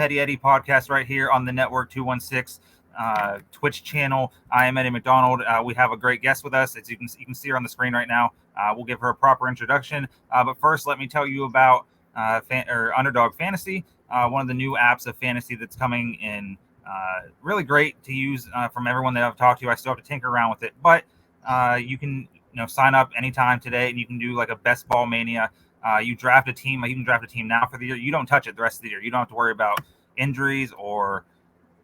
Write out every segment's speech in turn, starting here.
Petty Eddie podcast right here on the Network 216 Twitch channel. I am Eddie McDonald. We have a great guest with us. As you can see her on the screen right now. We'll give her a proper introduction. But first, let me tell you about Underdog Fantasy, one of the new apps of fantasy that's coming in. Really great to use from everyone that I've talked to. I still have to tinker around with it, but you can sign up anytime today, and you can do like a best ball mania. You draft a team. You can draft a team now for the year. You don't touch it the rest of the year. You don't have to worry about injuries or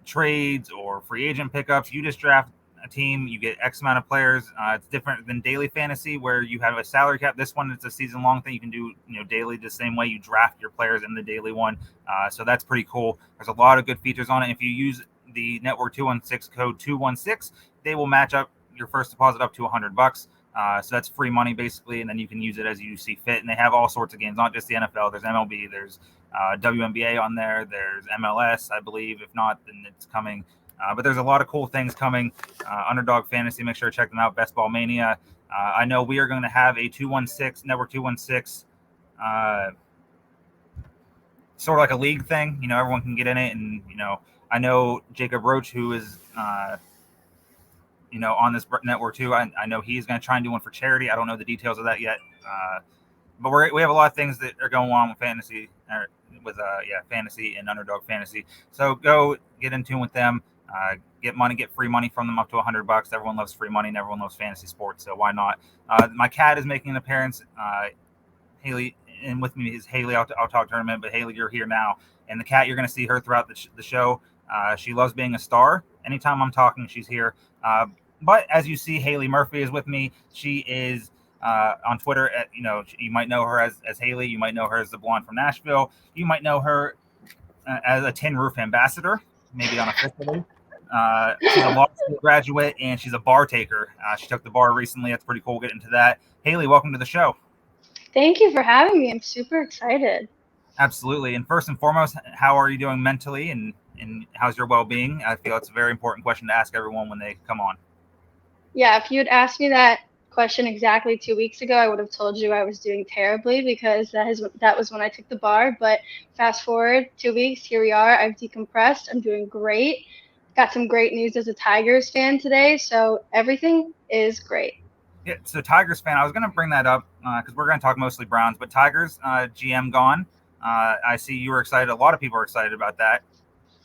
trades or free agent pickups. You just draft a team. You get X amount of players. It's different than daily fantasy where you have a salary cap. This one, it's a season long thing. You can do daily the same way you draft your players in the daily one. So that's pretty cool. There's a lot of good features on it. If you use the Network 216 code 216, they will match up your first deposit up to $100. So that's free money basically, and then you can use it as you see fit. And they have all sorts of games, not just the NFL. There's MLB, there's WNBA on there, there's MLS, I believe. If not, then it's coming. But there's a lot of cool things coming. Underdog Fantasy, make sure to check them out. Best Ball Mania. I know we are going to have a 216 Network 216, sort of like a league thing. Everyone can get in it, and I know Jacob Roach, who is on this network too. I know he's going to try and do one for charity. I don't know the details of that yet. But we have a lot of things that are going on with fantasy, fantasy and Underdog Fantasy. So go get in tune with them. Get free money from them up to $100. Everyone loves free money and everyone loves fantasy sports. So why not? My cat is making an appearance. Haley, and with me is Haley. I'll talk to her in a minute, but Haley, you're here now. And the cat, you're going to see her throughout the show. She loves being a star. Anytime I'm talking, she's here. But as you see, Haley Murphy is with me. She is on Twitter. You might know her as Haley. You might know her as the blonde from Nashville. You might know her as a Tin Roof ambassador, maybe unofficially. She's a law school graduate, and she's a bar taker. She took the bar recently. That's pretty cool. Get into that. Haley, welcome to the show. Thank you for having me. I'm super excited. Absolutely. And first and foremost, how are you doing mentally, and how's your well-being? I feel it's a very important question to ask everyone when they come on. Yeah, if you had asked me that question exactly 2 weeks ago, I would have told you I was doing terribly because that was when I took the bar. But fast forward 2 weeks, here we are. I've decompressed. I'm doing great. Got some great news as a Tigers fan today, so everything is great. Yeah, so Tigers fan, I was going to bring that up because we're going to talk mostly Browns, but Tigers GM gone. I see you were excited. A lot of people are excited about that.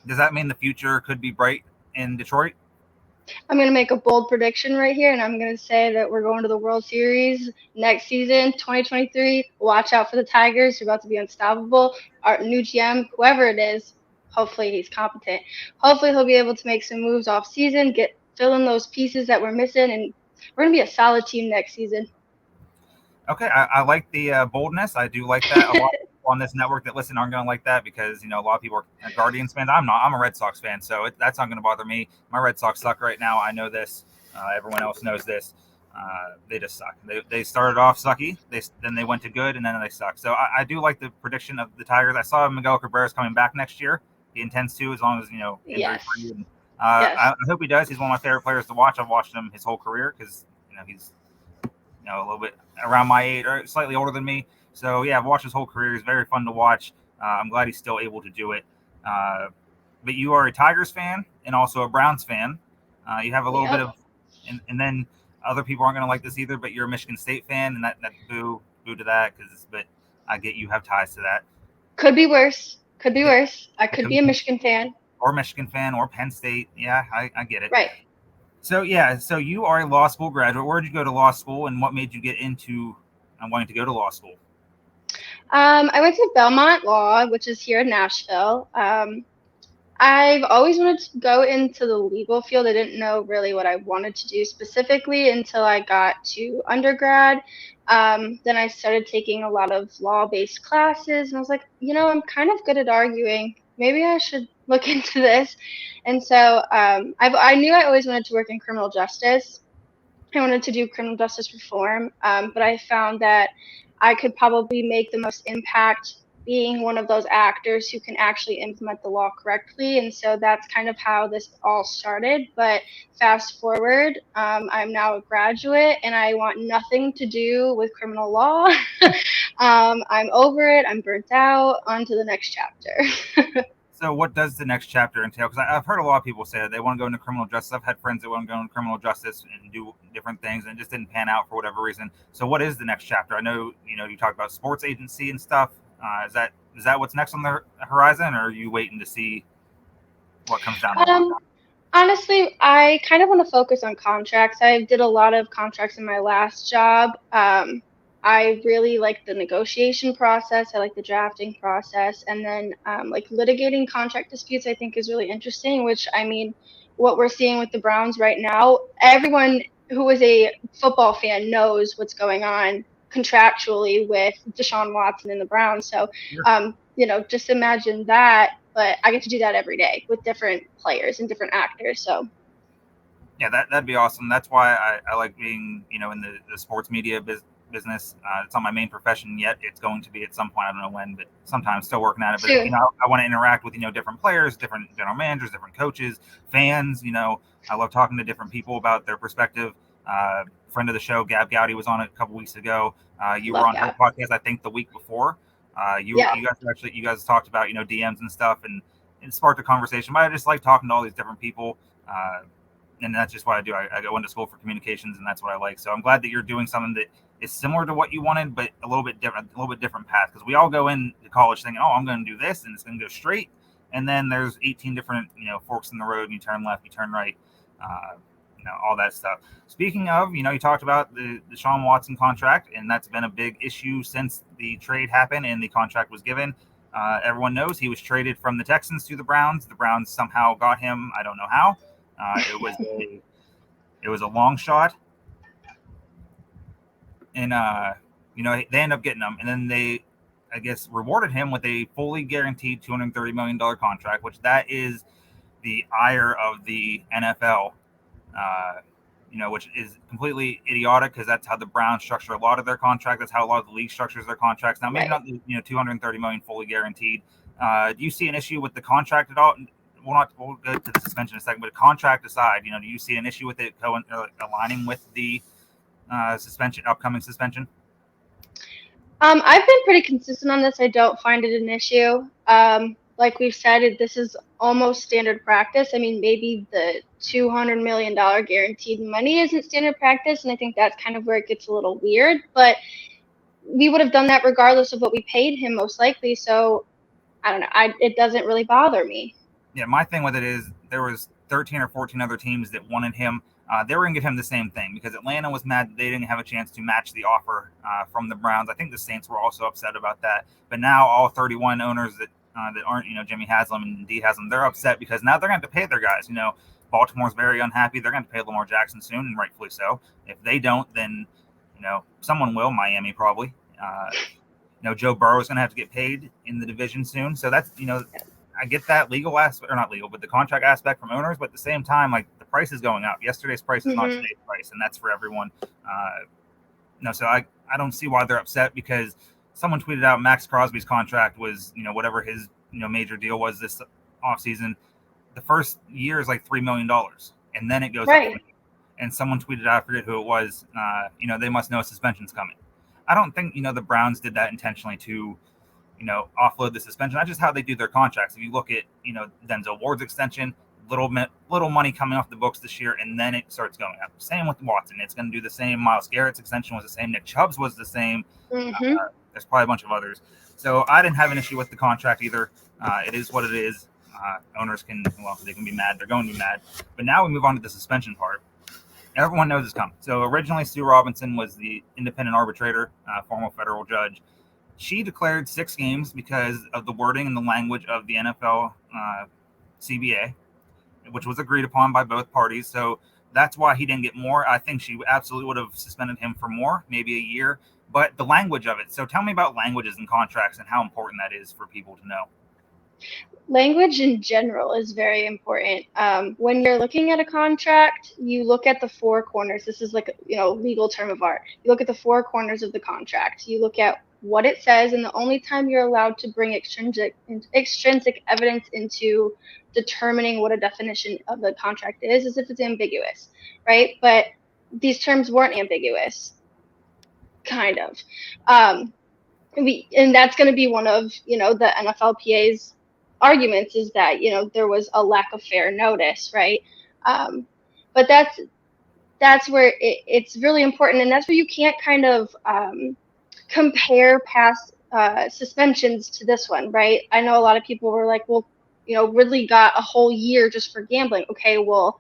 Does that mean the future could be bright in Detroit? I'm going to make a bold prediction right here, and I'm going to say that we're going to the World Series next season, 2023. Watch out for the Tigers. They're about to be unstoppable. Our new GM, whoever it is, hopefully he's competent. Hopefully he'll be able to make some moves off season, fill in those pieces that we're missing, and we're going to be a solid team next season. Okay, I like the boldness. I do like that. A lot of people on this network that listen aren't going to like that because, a lot of people are Guardians fans. I'm not. I'm a Red Sox fan, so that's not going to bother me. My Red Sox suck right now. I know this. Everyone else knows this. They just suck. They started off sucky. Then they went to good, and then they suck. So I do like the prediction of the Tigers. I saw Miguel Cabrera's coming back next year. He intends to, as long as, injury-free. Yes. I hope he does. He's one of my favorite players to watch. I've watched him his whole career because, he's a little bit around my age or slightly older than me. So, yeah, I've watched his whole career. He's very fun to watch. I'm glad he's still able to do it. But you are a Tigers fan and also a Browns fan. You have a little bit of – and then other people aren't going to like this either, but you're a Michigan State fan, and that boo to that but I get you have ties to that. Could be worse. I could be a Michigan fan. Or Michigan fan or Penn State. Yeah, I get it. Right. So, so you are a law school graduate. Where did you go to law school, and what made you get into wanting to go to law school? I went to Belmont Law, which is here in Nashville. I've always wanted to go into the legal field. I didn't know really what I wanted to do specifically until I got to undergrad. Then I started taking a lot of law-based classes, and I was like, I'm kind of good at arguing. Maybe I should look into this. And so I knew I always wanted to work in criminal justice. I wanted to do criminal justice reform, but I found that I could probably make the most impact being one of those actors who can actually implement the law correctly. And so that's kind of how this all started. But fast forward, I'm now a graduate and I want nothing to do with criminal law. I'm over it. I'm burnt out. On to the next chapter. So what does the next chapter entail? Because I've heard a lot of people say that they want to go into criminal justice. I've had friends that want to go into criminal justice and do different things, and it just didn't pan out for whatever reason. So what is the next chapter? I know you talk about sports agency and stuff. Is that what's next on the horizon, or are you waiting to see what comes down the line? Honestly, I kind of want to focus on contracts. I did a lot of contracts in my last job. I really like the negotiation process. I like the drafting process, and then like litigating contract disputes. I think is really interesting. Which I mean, what we're seeing with the Browns right now, everyone who is a football fan knows what's going on contractually with Deshaun Watson and the Browns. So just imagine that, but I get to do that every day with different players and different actors. So Yeah, that'd be awesome. That's why I like being in the sports media business. It's not my main profession yet. It's going to be at some point. I don't know when, but sometimes still working at it. But soon. I want to interact with different players, different general managers, different coaches, fans. I love talking to different people about their perspective. Friend of the show, Gab Gowdy, was on it a couple weeks ago. You were Love on her that. podcast, I think, the week before. You Yeah. you guys talked about DMs and stuff, and it sparked a conversation. But I just like talking to all these different people. And that's just what I do. I go into school for communications, and that's what I like. So I'm glad that you're doing something that is similar to what you wanted, but a little bit different path. Because we all go into college thinking, "Oh, I'm going to do this, and it's going to go straight." And then there's 18 different forks in the road. And you turn left, you turn right, all that stuff. Speaking of, you talked about the Deshaun Watson contract, and that's been a big issue since the trade happened and the contract was given. Everyone knows he was traded from the Texans to the Browns. The Browns somehow got him. I don't know how. It was a long shot, and they end up getting him, and then they, I guess, rewarded him with a fully guaranteed $230 million contract, which that is the ire of the NFL. Which is completely idiotic because that's how the Browns structure a lot of their contracts. That's how a lot of the league structures their contracts. Now, maybe Right. not 230 million fully guaranteed. Do you see an issue with the contract at all? We'll go to the suspension in a second, but contract aside, do you see an issue with it aligning with the upcoming suspension? I've been pretty consistent on this. I don't find it an issue. Like we've said, this is almost standard practice. I mean, maybe the $200 million guaranteed money isn't standard practice, and I think that's kind of where it gets a little weird. But we would have done that regardless of what we paid him, most likely. So I don't know. It doesn't really bother me. Yeah, my thing with it is there was 13 or 14 other teams that wanted him. They were going to give him the same thing because Atlanta was mad that they didn't have a chance to match the offer from the Browns. I think the Saints were also upset about that. But now all 31 owners that aren't, Jimmy Haslam and D Haslam, they're upset because now they're going to have to pay their guys. Baltimore's very unhappy. They're going to pay Lamar Jackson soon, and rightfully so. If they don't, then someone will. Miami probably. Joe Burrow is going to have to get paid in the division soon. So that's I get that legal aspect, or not legal, but the contract aspect from owners. But at the same time, like the price is going up. Yesterday's price is not today's price, and that's for everyone. So I don't see why they're upset because someone tweeted out Max Crosby's contract was whatever his major deal was this offseason. The first year is like $3 million, and then it goes right. up. And someone tweeted out, I forget who it was. They must know a suspension's coming. I don't think the Browns did that intentionally to offload the suspension. That's just how they do their contracts. If you look at, Denzel Ward's extension, little money coming off the books this year, and then it starts going up. Same with Watson. It's going to do the same. Myles Garrett's extension was the same. Nick Chubb's was the same. There's probably a bunch of others. So I didn't have an issue with the contract either. It is what it is. Owners they can be mad. They're going to be mad. But now we move on to the suspension part. Everyone knows it's coming. So originally, Sue Robinson was the independent arbitrator, former federal judge. She declared 6 games because of the wording and the language of the NFL CBA, which was agreed upon by both parties. So that's why he didn't get more. I think she absolutely would have suspended him for more, maybe a year. But the language of it. So tell me about languages and contracts and how important that is for people to know. Language in general is very important. When you're looking at a contract, you look at the 4 corners. This is like legal term of art. You look at the 4 corners of the contract. You look at what it says, and the only time you're allowed to bring extrinsic evidence into determining what a definition of the contract is if it's ambiguous, right? But these terms weren't ambiguous, kind of. And that's going to be one of the NFLPA's arguments is that, there was a lack of fair notice, right? But that's where it's really important, and that's where you can't kind of compare past suspensions to this one, right? I know a lot of people were like, well, Ridley got a whole year just for gambling. Okay, well,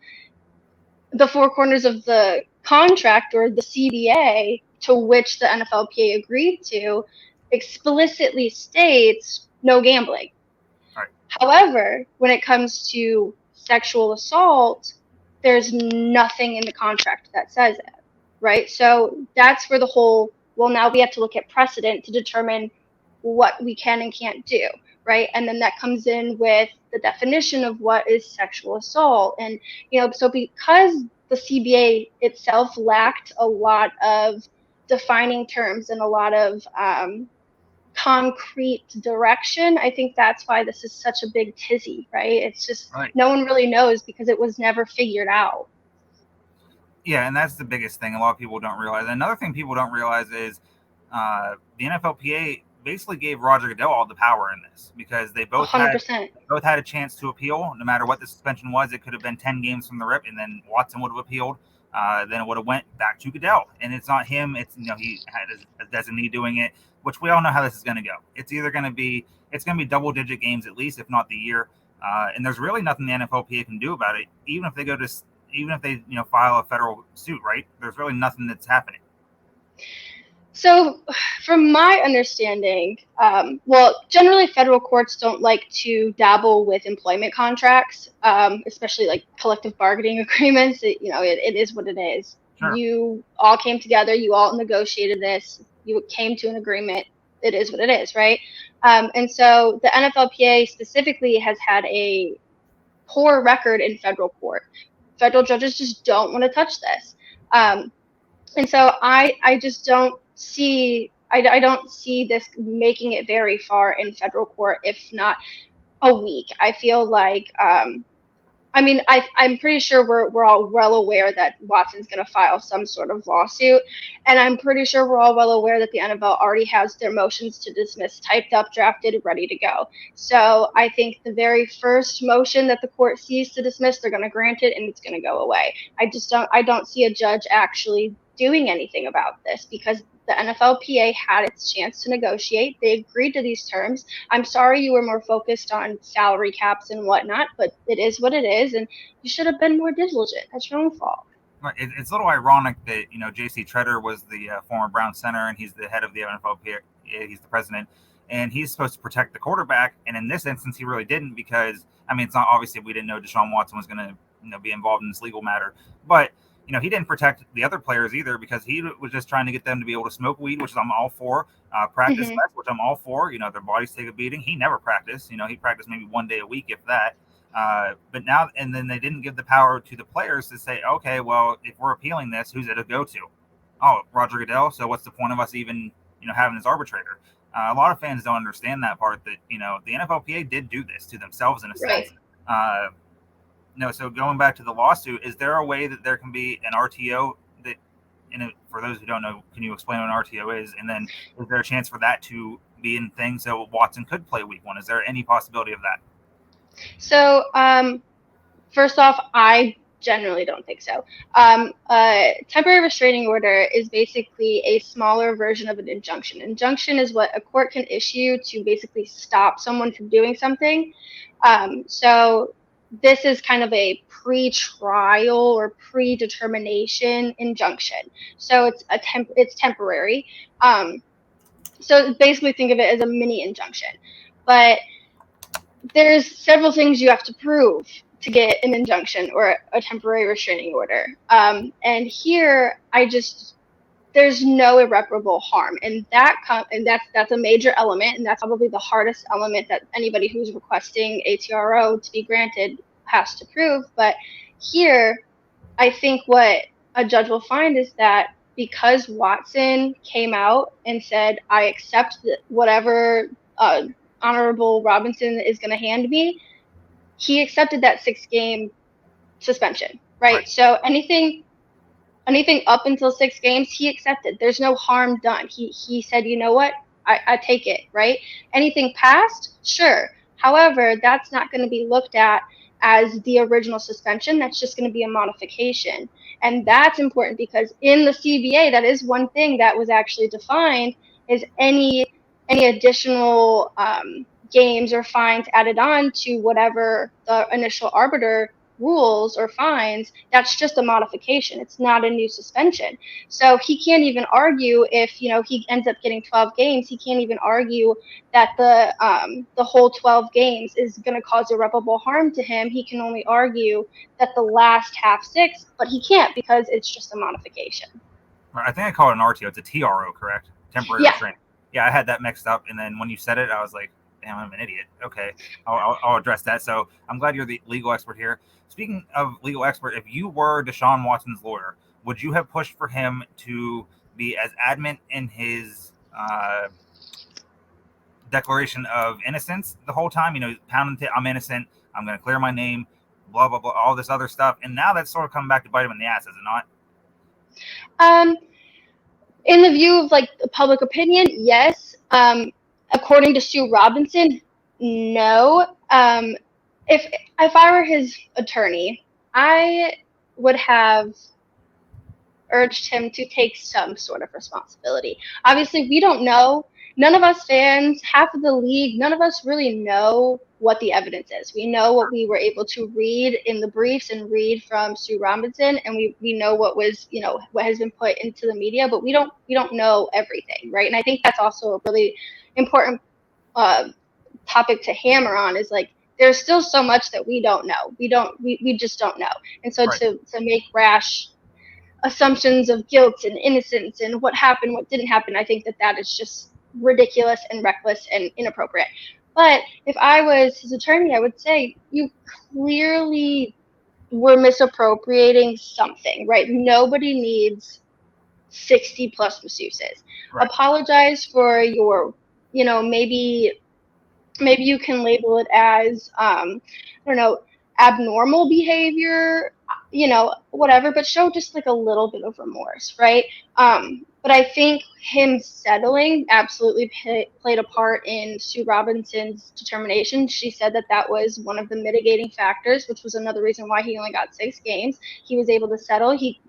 the four corners of the contract or the CBA to which the NFLPA agreed to explicitly states no gambling. Right. However, when it comes to sexual assault, there's nothing in the contract that says it, right? So that's where the whole, well, now we have to look at precedent to determine what we can and can't do, right? And then that comes in with the definition of what is sexual assault. And, so because the CBA itself lacked a lot of defining terms and a lot of concrete direction, I think that's why this is such a big tizzy, right? It's just Right. no one really knows because it was never figured out. Yeah, and that's the biggest thing a lot of people don't realize. Another thing people don't realize is the NFLPA basically gave Roger Goodell all the power in this because they both 100%. had a chance to appeal. No matter what the suspension was, it could have been 10 games from the rip, and then Watson would have appealed. Then it would have went back to Goodell, and it's not him. It's he had a designee doing it, which we all know how this is going to go. It's either going to be double-digit games at least, if not the year. And there's really nothing the NFLPA can do about it, even if they file a federal suit, right? There's really nothing that's happening. So, from my understanding, generally federal courts don't like to dabble with employment contracts, especially like collective bargaining agreements. It is what it is. Sure. You all came together, you all negotiated this, you came to an agreement. It is what it is, right? And so the NFLPA specifically has had a poor record in federal court. Federal judges just don't want to touch this. And so I just don't see I don't see this making it very far in federal court, if not a week. I feel like I'm pretty sure we're all well aware that Watson's going to file some sort of lawsuit, and I'm pretty sure we're all well aware that the NFL already has their motions to dismiss typed up, drafted, ready to go. So I think the very first motion that the court sees to dismiss, they're going to grant it, and it's going to go away. I don't see a judge actually doing anything about this because the NFLPA had its chance to negotiate. They agreed to these terms. I'm sorry you were more focused on salary caps and whatnot, but it is what it is, and you should have been more diligent. That's your own fault. It's a little ironic that J.C. Treader was the former Brown center, and he's the head of the NFLPA. He's the president, and he's supposed to protect the quarterback. And in this instance, he really didn't because it's not obviously we didn't know Deshaun Watson was going to be involved in this legal matter, but he didn't protect the other players either because he was just trying to get them to be able to smoke weed, which I'm all for. Practice less, which I'm all for. Their bodies take a beating. He never practiced. He practiced maybe one day a week, if that. But now, and then they didn't give the power to the players to say, okay, well, if we're appealing this, who's it to go to? Oh, Roger Goodell. So what's the point of us even, having this arbitrator? A lot of fans don't understand that part that, the NFLPA did do this to themselves in a sense. No, so going back to the lawsuit, is there a way that there can be an RTO that, for those who don't know, can you explain what an RTO is? And then is there a chance for that to be in things so Watson could play week one? Is there any possibility of that? So, first off, I generally don't think so. Temporary restraining order is basically a smaller version of an injunction. Injunction is what a court can issue to basically stop someone from doing something. So this is kind of a pre-trial or predetermination injunction. So it's temporary. So basically think of it as a mini injunction. But there's several things you have to prove to get an injunction or a temporary restraining order. And here, there's no irreparable harm, and that's a major element, and that's probably the hardest element that anybody who's requesting ATRO to be granted has to prove. But here, I think what a judge will find is that because Watson came out and said, I accept whatever Honorable Robinson is going to hand me, he accepted that 6-game suspension, right? So anything up until 6 games, he accepted. There's no harm done. He said, you know what? I take it, right? Anything past, sure. However, that's not going to be looked at as the original suspension. That's just going to be a modification. And that's important because in the CBA, that is one thing that was actually defined, is any additional games or fines added on to whatever the initial arbiter rules or fines. That's just a modification. It's not a new suspension. So he can't even argue if he ends up getting 12 games. He can't even argue that the whole 12 games is going to cause irreparable harm to him. He can only argue that the last half six, but he can't because it's just a modification. I think I call it an RTO. It's a TRO, correct? Temporary Yeah. restraint. Yeah, I had that mixed up, and then when you said it, I was like, damn, I'm an idiot. Okay, I'll address that. So I'm glad you're the legal expert here. Speaking of legal expert, if you were Deshaun Watson's lawyer, would you have pushed for him to be as adamant in his declaration of innocence the whole time? Pounding, I'm innocent. I'm going to clear my name. Blah blah blah. All this other stuff, and now that's sort of coming back to bite him in the ass, is it not? In the view of like the public opinion, yes. According to Sue Robinson, no. If I were his attorney, I would have urged him to take some sort of responsibility. Obviously, we don't know. None of us fans, half of the league, none of us really know what the evidence is. We know what we were able to read in the briefs and read from Sue Robinson, and we know what was, what has been put into the media, but we don't know everything, right? And I think that's also a really important topic to hammer on, is like there's still so much that we don't know. We just don't know. And so Right. to make rash assumptions of guilt and innocence and what happened, what didn't happen, I think that is just ridiculous and reckless and inappropriate. But if I was his attorney, I would say you clearly were misappropriating something, right? Nobody needs 60 plus masseuses. Right. Apologize for your, maybe you can label it as, I don't know, abnormal behavior, whatever, but show just like a little bit of remorse, right? But I think him settling absolutely played a part in Sue Robinson's determination. She said that was one of the mitigating factors, which was another reason why he only got 6 games. He was able to settle. He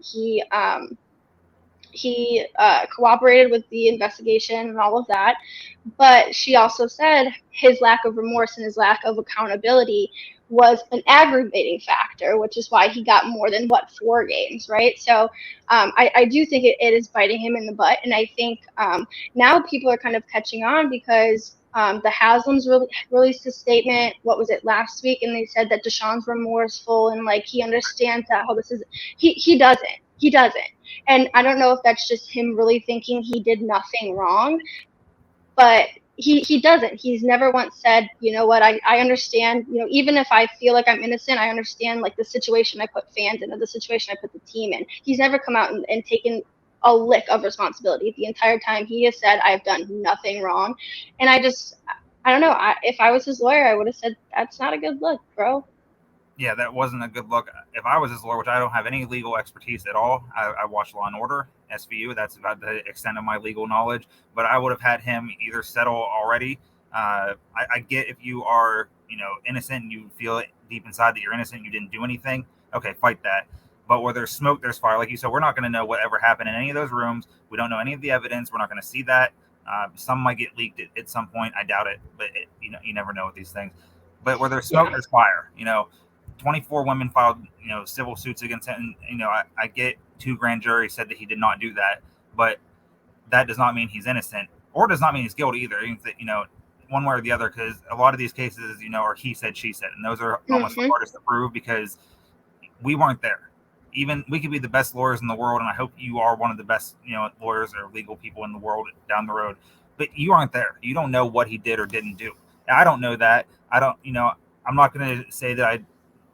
cooperated with the investigation and all of that. But she also said his lack of remorse and his lack of accountability was an aggravating factor, which is why he got more than 4 games, right? So I do think it is biting him in the butt, and I think now people are kind of catching on because the Haslams released a statement. What was it, last week? And they said that Deshaun's remorseful and like he understands that how this is. He doesn't. And I don't know if that's just him really thinking he did nothing wrong, but he doesn't. He's never once said, you know what, I understand, even if I feel like I'm innocent, I understand like the situation I put fans in or the situation I put the team in. He's never come out and taken a lick of responsibility. The entire time he has said, I've done nothing wrong. And I don't know. If I was his lawyer, I would have said, that's not a good look, bro. Yeah, that wasn't a good look. If I was his lawyer, which I don't have any legal expertise at all, I watch Law and Order, SVU. That's about the extent of my legal knowledge. But I would have had him either settle already. I get if you are, innocent and you feel it deep inside that you're innocent, you didn't do anything. Okay, fight that. But where there's smoke, there's fire. Like you said, we're not going to know whatever happened in any of those rooms. We don't know any of the evidence. We're not going to see that. Some might get leaked at some point. I doubt it, but you never know with these things. But where there's smoke, there's fire. 24 women filed, civil suits against him. And, I get 2 grand juries said that he did not do that, but that does not mean he's innocent, or does not mean he's guilty either. One way or the other, because a lot of these cases, are he said, she said, and those are almost the hardest to prove because we weren't there. Even we could be the best lawyers in the world, and I hope you are one of the best, lawyers or legal people in the world down the road, but you aren't there. You don't know what he did or didn't do. I don't know that. I don't, I'm not going to say that I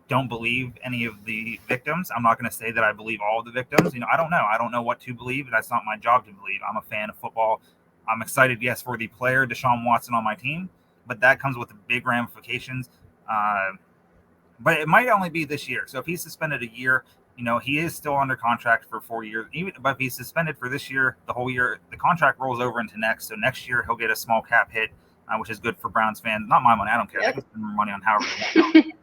don't believe any of the victims. I'm not going to say that I believe all of the victims. I don't know. I don't know what to believe. That's not my job to believe. I'm a fan of football. I'm excited, yes, for the player Deshaun Watson on my team, but that comes with big ramifications. But it might only be this year. So if he's suspended a year, he is still under contract for 4 years. But if he's suspended for this year, the whole year, the contract rolls over into next. So next year he'll get a small cap hit. which is good for Browns fans. Not my money. I don't care. Yep. They can spend their money on however they want.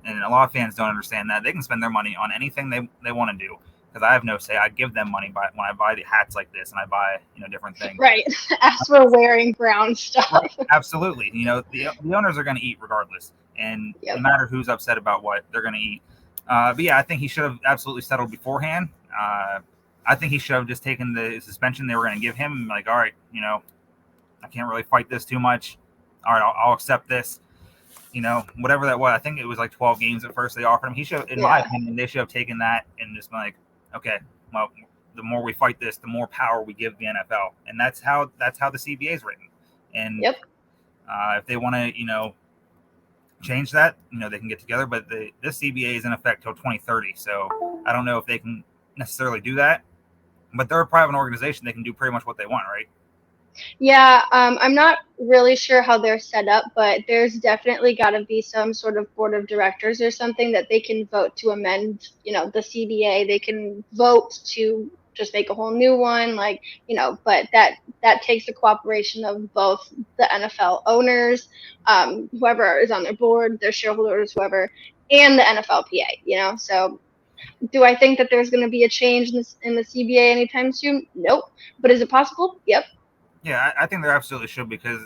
And a lot of fans don't understand that. They can spend their money on anything they want to do, because I have no say. I give them money when I buy the hats like this and I buy different things. Right. As we're wearing brown stuff. Right. Absolutely. The owners are going to eat regardless, and Yep. no matter who's upset about what, they're going to eat. But yeah, I think he should have absolutely settled beforehand. I think he should have just taken the suspension they were going to give him. Like, all right, I can't really fight this too much. All right, I'll accept this. Whatever that was. I think it was like 12 games at first they offered him. He should, in my opinion, they should have taken that and just been like, okay, well, the more we fight this, the more power we give the NFL, and that's how the CBA is written. And if they want to, change that, they can get together. But this CBA is in effect till 2030, so I don't know if they can necessarily do that. But they're a private organization; they can do pretty much what they want, right? Yeah, I'm not really sure how they're set up, but there's definitely got to be some sort of board of directors or something that they can vote to amend, the CBA. They can vote to just make a whole new one, but that takes the cooperation of both the NFL owners, whoever is on their board, their shareholders, whoever, and the NFLPA, So do I think that there's going to be a change in the CBA anytime soon? Nope. But is it possible? Yep. Yeah, I think there absolutely should, because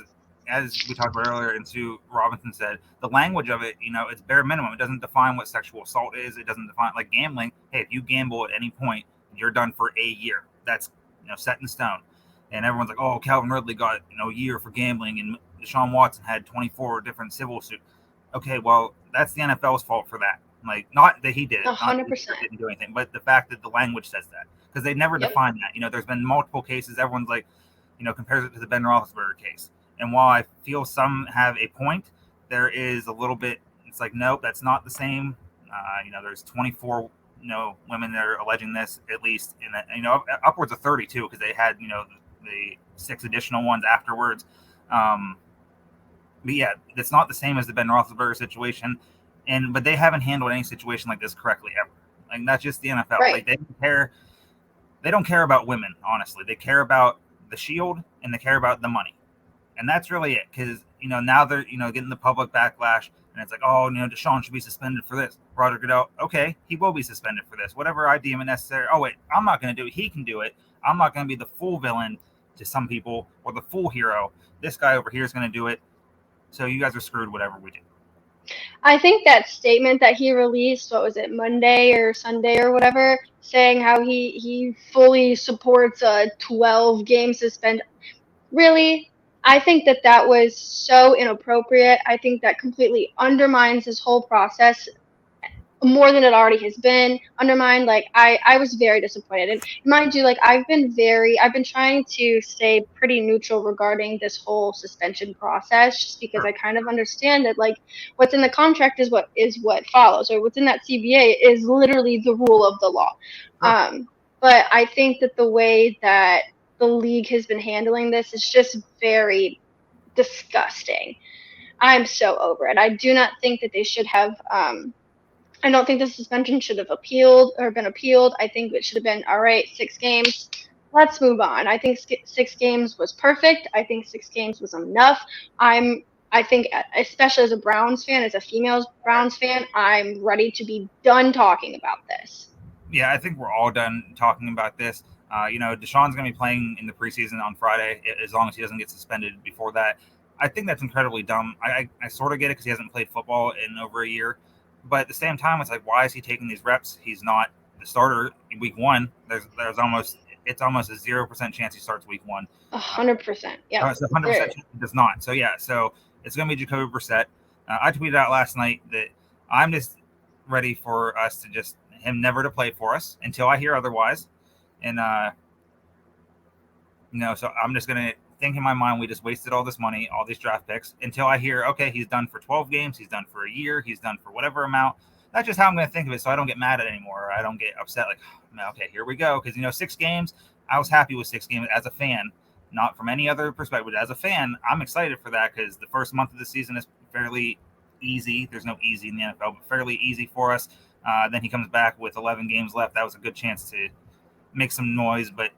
as we talked about earlier, and Sue Robinson said, the language of it, it's bare minimum. It doesn't define what sexual assault is. It doesn't define, like gambling. Hey, if you gamble at any point, you're done for a year. That's set in stone. And everyone's like, oh, Calvin Ridley got a year for gambling, and Deshaun Watson had 24 different civil suits. Okay, well, that's the NFL's fault for that. Like, not that he did it, 100%. Didn't do anything, but the fact that the language says that, because they never define that. There's been multiple cases. Everyone's like, compares it to the Ben Roethlisberger case. And while I feel some have a point, there is a little bit. It's like, nope, that's not the same. There's 24, women that are alleging this, at least, in upwards of 32, because they had, the 6 additional ones afterwards. But yeah, it's not the same as the Ben Roethlisberger situation, but they haven't handled any situation like this correctly ever. Like, that's just the NFL. Right. Like, they don't care about women, honestly. They care about the shield, and they care about the money, and that's really it. Because now they're getting the public backlash, and it's like, oh, Deshaun should be suspended for this. Roger Goodell, okay, he will be suspended for this, whatever I deem it necessary. Oh wait, I'm not going to do it. He can do it. I'm not going to be the full villain to some people, or the full hero. This guy over here is going to do it. So you guys are screwed, whatever we do. I think that statement that he released, what was it, Monday or Sunday or whatever, saying how he fully supports a 12-game suspension. Really, I think that was so inappropriate. I think that completely undermines this whole process more than it already has been undermined. Like, I was very disappointed. And mind you, like, I've been trying to stay pretty neutral regarding this whole suspension process, just because I kind of understand that, like, what's in the contract is what follows, or what's in that CBA is literally the rule of the law. But I think that the way that the league has been handling this is just very disgusting. I'm so over it. I do not think that they should have I don't think the suspension should have been appealed. I think it should have been, all right, 6 games. Let's move on. I think 6 games was perfect. I think 6 games was enough. I think, especially as a Browns fan, as a female Browns fan, I'm ready to be done talking about this. Yeah, I think we're all done talking about this. Deshaun's going to be playing in the preseason on Friday, as long as he doesn't get suspended before that. I think that's incredibly dumb. I sort of get it, because he hasn't played football in over a year. But at the same time, it's like, why is he taking these reps? He's not the starter in week 1. It's almost a 0% chance he starts week 1. 100%. Yeah. It's 100% chance he does not. So yeah, it's going to be Jacoby Brissett. I tweeted out last night that I'm just ready for us to just him never to play for us until I hear otherwise. And so I'm just going to think in my mind, we just wasted all this money, all these draft picks, until I hear, okay, he's done for 12 games, he's done for a year, he's done for whatever amount. That's just how I'm going to think of it, so I don't get mad at it anymore, or I don't get upset like, okay, here we go. Because 6 games, I was happy with 6 games as a fan, not from any other perspective. As a fan, I'm excited for that, because the first month of the season is fairly easy. There's no easy in the NFL, but fairly easy for us. Then he comes back with 11 games left. That was a good chance to make some noise, but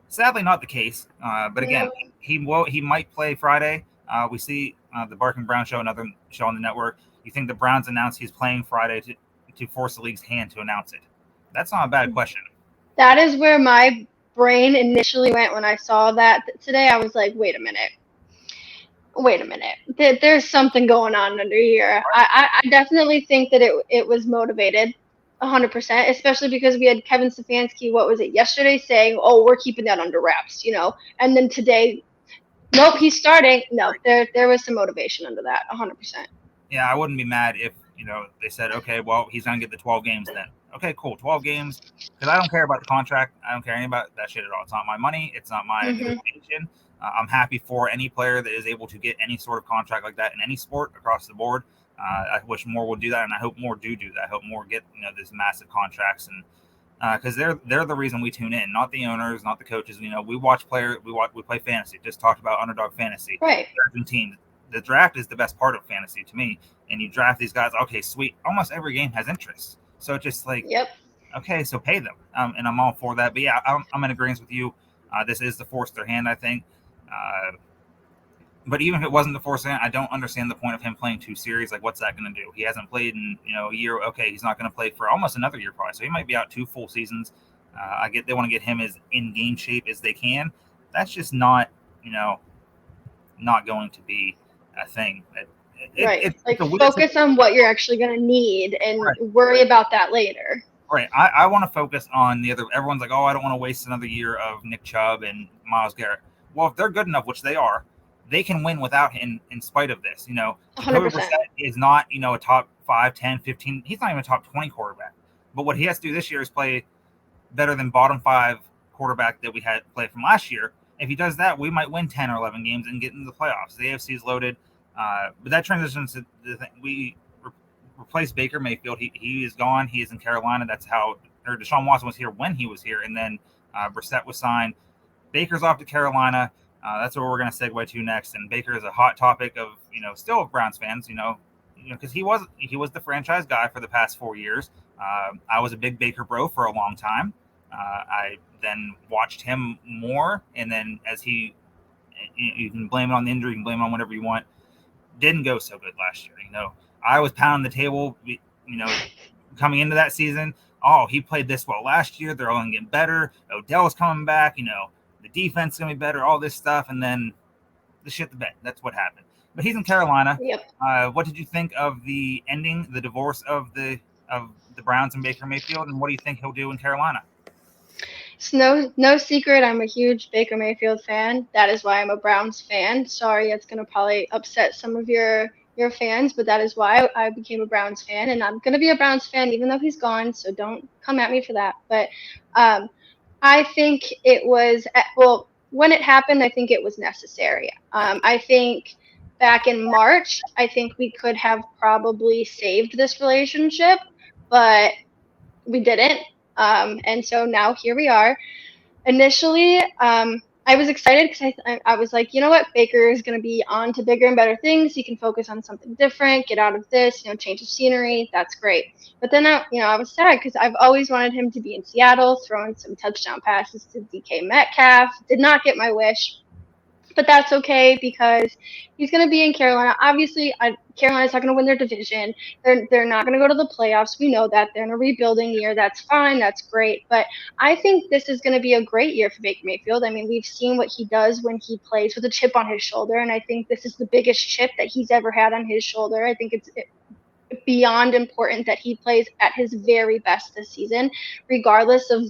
sadly not the case. But again, he might play Friday. We see the Barking Brown show, another show on the network. You think the Browns announce he's playing Friday to force the league's hand to announce it? That's not a bad question. That is where my brain initially went when I saw that today. I was like, wait a minute. There's something going on under here. I definitely think that it was motivated 100%, especially because we had Kevin Stefanski, what was it, yesterday saying, oh, we're keeping that under wraps, and then today, nope, he's starting. No, there was some motivation under that, 100%. Yeah, I wouldn't be mad if they said, okay, well, he's gonna get the 12 games then. Okay, cool, 12 games. Because I don't care about the contract. I don't care anything about that shit at all. It's not my money. It's not my negotiation. I'm happy for any player that is able to get any sort of contract like that in any sport across the board. I wish more would do that, and I hope more do that. I hope more get these massive contracts, and because they're the reason we tune in, not the owners, not the coaches. We watch players. We play fantasy. Just talked about underdog fantasy. Right. Teams. The draft is the best part of fantasy to me, and you draft these guys. Okay, sweet. Almost every game has interest, so it's just like, yep. Okay, so pay them, and I'm all for that. But yeah, I'm in agreement with you. This is to force their hand, I think. But even if it wasn't the force hand, I don't understand the point of him playing 2 series. Like, what's that going to do? He hasn't played in a year. Okay, he's not going to play for almost another year probably, so he might be out 2 full seasons. I get they want to get him as in game shape as they can. That's just not not going to be a thing. Right. Focus on what you're actually going to need and worry about that later. Right. I want to focus on the other. Everyone's like, oh, I don't want to waste another year of Nick Chubb and Myles Garrett. Well, if they're good enough, which they are, they can win without him in spite of this. Jacoby Brissett is not, a top 5, 10, 15. He's not even a top 20 quarterback. But what he has to do this year is play better than bottom 5 quarterback that we had play from last year. If he does that, we might win 10 or 11 games and get into the playoffs. The AFC is loaded. But that transitions to the thing. We replaced Baker Mayfield. He is gone. He is in Carolina. That's how Deshaun Watson was here when he was here. And then Brissett was signed. Baker's off to Carolina. That's where we're going to segue to next. And Baker is a hot topic of, still of Browns fans, because he was the franchise guy for the past 4 years. I was a big Baker bro for a long time. I then watched him more. And then as you can blame it on the injury, you can blame it on whatever you want. Didn't go so good last year. I was pounding the table, coming into that season. Oh, he played this well last year. They're only getting better. Odell's coming back. The defense is going to be better, all this stuff. And then the shit the bed. That's what happened. But he's in Carolina. Yep. What did you think of the ending, the divorce of the Browns and Baker Mayfield? And what do you think he'll do in Carolina? It's no secret I'm a huge Baker Mayfield fan. That is why I'm a Browns fan. Sorry, it's going to probably upset some of your fans, but that is why I became a Browns fan, and I'm going to be a Browns fan even though he's gone, so don't come at me for that. But I think it was, when it happened, I think it was necessary. I think back in March, I think we could have probably saved this relationship, but we didn't. And so now here we are. Initially, I was excited because I was like, you know what, Baker is going to be on to bigger and better things. He can focus on something different, get out of this, change of scenery. That's great. But then, I was sad because I've always wanted him to be in Seattle, throwing some touchdown passes to DK Metcalf. Did not get my wish. But that's okay because he's going to be in Carolina. Obviously, Carolina's not going to win their division. They're not going to go to the playoffs. We know that. They're in a rebuilding year. That's fine. That's great. But I think this is going to be a great year for Baker Mayfield. I mean, we've seen what he does when he plays with a chip on his shoulder, and I think this is the biggest chip that he's ever had on his shoulder. I think it's beyond important that he plays at his very best this season, regardless of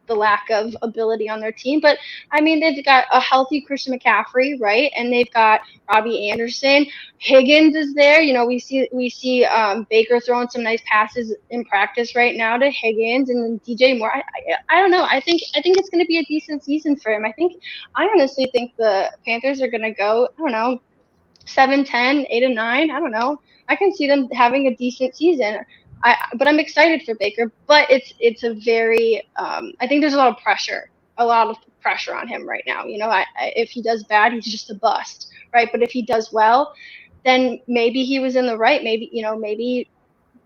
the lack of ability on their team. But I mean, they've got a healthy Christian McCaffrey, right? And they've got Robbie Anderson. Higgins is there. We see Baker throwing some nice passes in practice right now to Higgins, and then DJ Moore. I don't know. I think it's going to be a decent season for him. I honestly think the Panthers are going to go, I don't know, 7-10, 8-9. I don't know. I can see them having a decent season. But I'm excited for Baker. But it's a very I think there's a lot of pressure on him right now. If he does bad, he's just a bust, right? But if he does well, then maybe he was in the right. Maybe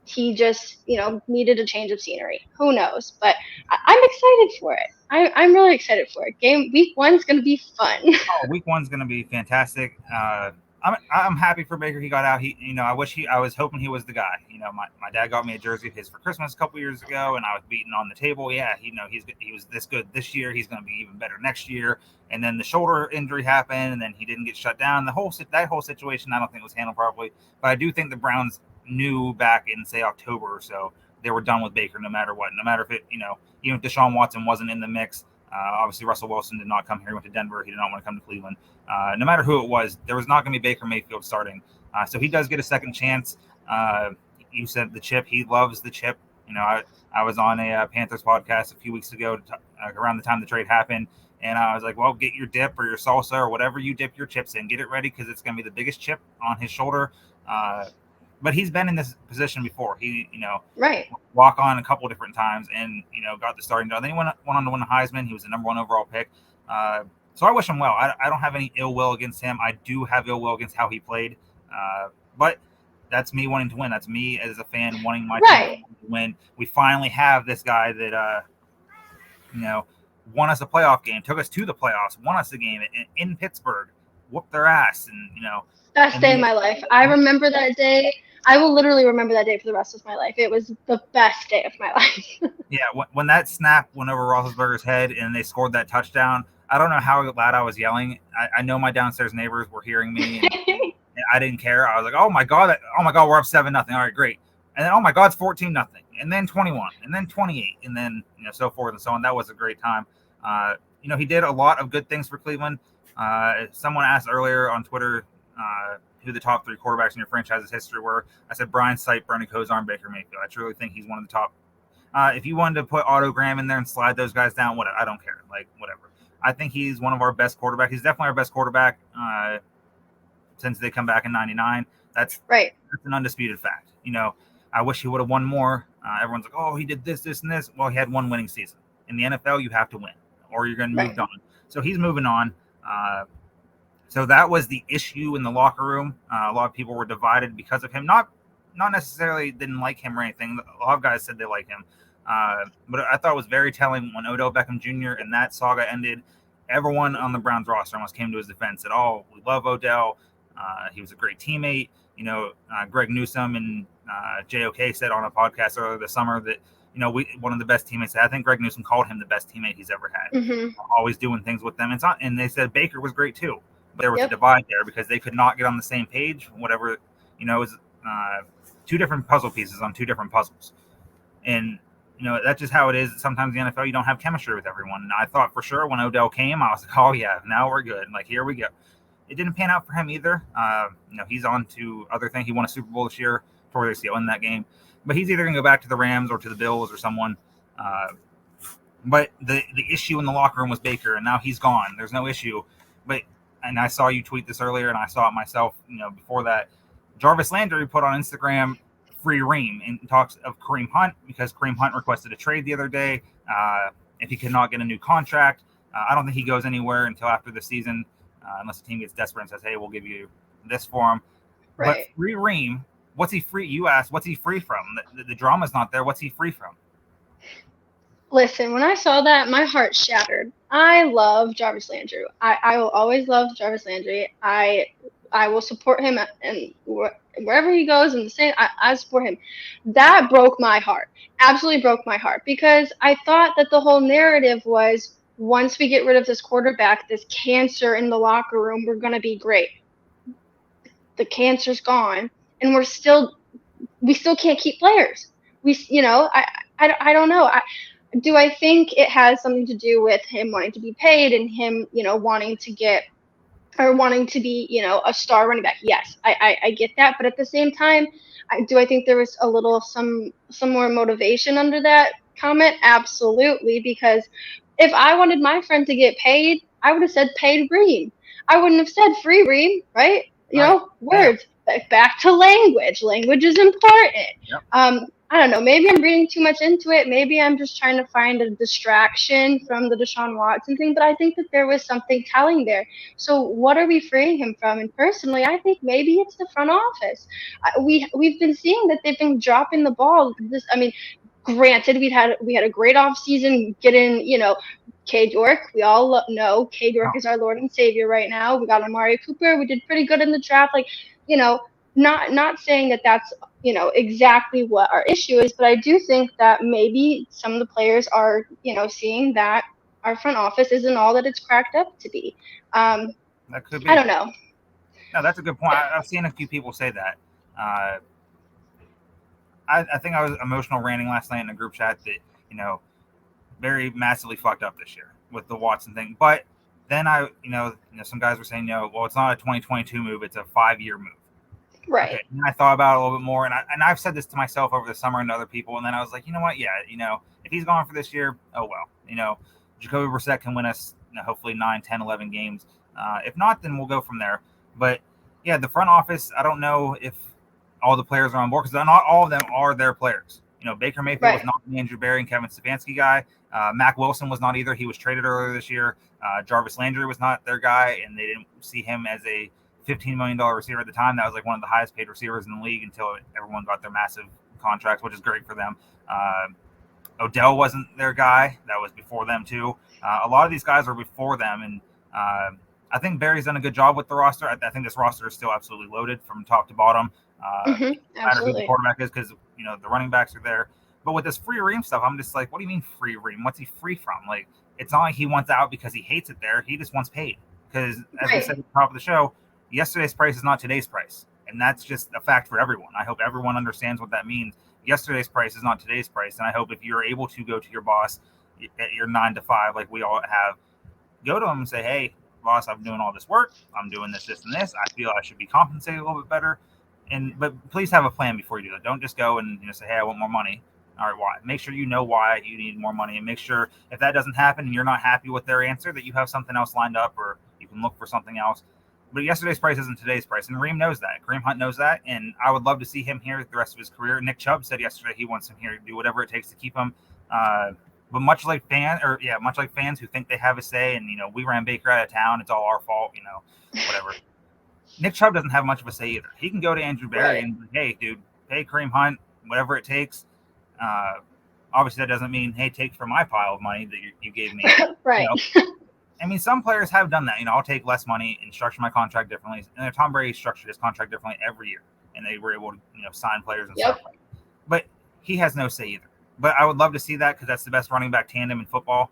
he just needed a change of scenery. Who knows? But I'm excited for it. I'm really excited for it. Week 1's going to be fun. Week 1's going to be fantastic. I'm happy for Baker. He got out. I was hoping he was the guy. My dad got me a jersey of his for Christmas a couple years ago, and I was beating on the table. Yeah, he was this good this year. He's going to be even better next year. And then the shoulder injury happened, and then he didn't get shut down. That whole situation, I don't think was handled properly. But I do think the Browns knew back in say October or so they were done with Baker no matter what. No matter if even if Deshaun Watson wasn't in the mix. Obviously, Russell Wilson did not come here. He went to Denver. He did not want to come to Cleveland. No matter who it was, there was not going to be Baker Mayfield starting. So he does get a second chance. You said the chip. He loves the chip. I was on a Panthers podcast a few weeks ago around the time the trade happened. And I was like, well, get your dip or your salsa or whatever you dip your chips in. Get it ready because it's going to be the biggest chip on his shoulder. But he's been in this position before. He, right. walk on a couple different times and, got the starting job. Then he went on to win the Heisman. He was the number 1 overall pick. So I wish him well. I don't have any ill will against him. I do have ill will against how he played. But that's me wanting to win. That's me as a fan wanting my team to win. We finally have this guy that, won us a playoff game, took us to the playoffs, won us a game in Pittsburgh, whooped their ass. And, best day of my life. I remember that day. I will literally remember that day for the rest of my life. It was the best day of my life. Yeah, when that snap went over Roethlisberger's head and they scored that touchdown, I don't know how loud I was yelling. I know my downstairs neighbors were hearing me, and I didn't care. I was like, oh my god, we're up 7-0. All right, great. And then, oh my god, it's 14-0, and then 21, and then 28, and then so forth and so on. That was a great time. He did a lot of good things for Cleveland. Someone asked earlier on Twitter who the top 3 quarterbacks in your franchise's history were. I said Brian Sipe, Bernie Kosar, Baker Mayfield. I truly think he's one of the top. If you wanted to put Otto Graham in there and slide those guys down, whatever, I don't care. Like, whatever. I think he's one of our best quarterbacks. He's definitely our best quarterback since they come back in '99. That's right. That's an undisputed fact. I wish he would have won more. Everyone's like, oh, he did this, this, and this. Well, he had one winning season. In the NFL, you have to win, or you're going to move on. So he's moving on. So that was the issue in the locker room. A lot of people were divided because of him. Not necessarily didn't like him or anything. A lot of guys said they like him. But I thought it was very telling when Odell Beckham Jr. and that saga ended. Everyone on the Browns roster almost came to his defense. Said, "Oh, we love Odell. He was a great teammate." Greg Newsome and JOK said on a podcast earlier this summer that one of the best teammates. I think Greg Newsome called him the best teammate he's ever had. Mm-hmm. Always doing things with them. And they said Baker was great too. But there was a divide there because they could not get on the same page. Whatever, it was 2 different puzzle pieces on 2 different puzzles. And, that's just how it is. Sometimes in the NFL, you don't have chemistry with everyone. And I thought for sure when Odell came, I was like, oh, yeah, now we're good. Like, here we go. It didn't pan out for him either. He's on to other things. He won a Super Bowl this year before they win that game. But he's either going to go back to the Rams or to the Bills or someone. But the issue in the locker room was Baker, and now he's gone. There's no issue. And I saw you tweet this earlier, and I saw it myself, before that. Jarvis Landry put on Instagram free Ream and talks of Kareem Hunt because Kareem Hunt requested a trade the other day if he could not get a new contract. I don't think he goes anywhere until after the season unless the team gets desperate and says, hey, we'll give you this for him. Right. But free Ream, what's he free? You asked, what's he free from? The drama's not there. What's he free from? Listen, when I saw that, my heart shattered. I love Jarvis Landry. I will always love Jarvis Landry. I will support him and wherever he goes in the same. I support him. That broke my heart. Absolutely broke my heart because I thought that the whole narrative was once we get rid of this quarterback, this cancer in the locker room, we're going to be great. The cancer's gone, and we still can't keep players. I don't know. Do I think it has something to do with him wanting to be paid and him, wanting to be, a star running back? Yes, I get that. But at the same time, I think there was a little, some more motivation under that comment? Absolutely. Because if I wanted my friend to get paid, I would have said paid Ream. I wouldn't have said free Ream, right? Words. Yeah. Back to language. Language is important. Yep. I don't know. Maybe I'm reading too much into it. Maybe I'm just trying to find a distraction from the Deshaun Watson thing. But I think that there was something telling there. So what are we freeing him from? And personally, I think maybe it's the front office. We've been seeing that they've been dropping the ball. Granted, we had a great offseason, getting Cade York. We all know Cade York Oh, is our Lord and Savior right now. We got Amari Cooper. We did pretty good in the draft. Like, you know, not saying that that's exactly what our issue is, but I do think that maybe some of the players are seeing that our front office isn't all that it's cracked up to be. that could I be. don't know. No, that's a good point. I've seen a few people say that. Uh, I think I was emotional ranting last night in a group chat that you know very massively fucked up this year with the Watson thing. But then some guys were saying, well, it's not a 2022 move; it's a 5-year move. Okay, Right. and I thought about it a little bit more, and I've said this to myself over the summer and to other people, and then I was like, you know what? Yeah, if he's gone for this year, oh well. Jacoby Brissett can win us, hopefully 9, 10, 11 games. If not, then we'll go from there. But yeah, the front office, I don't know if all the players are on board because not all of them are their players. Baker Mayfield was Right. not the Andrew Berry and Kevin Stefanski guy. Mac Wilson was not either. He was traded earlier this year. Jarvis Landry was not their guy, and they didn't see him as a $15 million receiver at the time. That was like one of the highest paid receivers in the league until everyone got their massive contracts, which is great for them. Odell wasn't their guy. That was before them too. A lot of these guys were before them, and I think Barry's done a good job with the roster. I think this roster is still absolutely loaded from top to bottom. No matter who the Absolutely. quarterback is, because the running backs are there. But with this free Ream stuff, I'm just like, what do you mean free Ream? What's he free from? Like, it's not like he wants out because he hates it there. He just wants paid. Because as we Right. said at the top of the show, yesterday's price is not today's price, and that's just a fact for everyone. I hope everyone understands what that means. Yesterday's price is not today's price, and I hope if you're able to go to your boss at your 9 to 5, like we all have, go to him and say, "Hey, boss, I'm doing all this work. I'm doing this, this, and this. I feel I should be compensated a little bit better." But please have a plan before you do it. Don't just go and say, "Hey, I want more money." All right, why? Make sure you know why you need more money, and make sure if that doesn't happen and you're not happy with their answer, that you have something else lined up, or you can look for something else. But yesterday's price isn't today's price, and Reem knows that. Kareem Hunt knows that, and I would love to see him here the rest of his career. Nick Chubb said yesterday he wants him here to do whatever it takes to keep him. But much like fans who think they have a say, and we ran Baker out of town, it's all our fault, whatever. Nick Chubb doesn't have much of a say either. He can go to Andrew Berry Right. and, hey, dude, pay Kareem Hunt, whatever it takes. Uh, Obviously, that doesn't mean, hey, take from my pile of money that you gave me. Right. I mean, some players have done that. I'll take less money and structure my contract differently. And Tom Brady structured his contract differently every year, and they were able to, sign players and Yep. stuff. But he has no say either. But I would love to see that because that's the best running back tandem in football.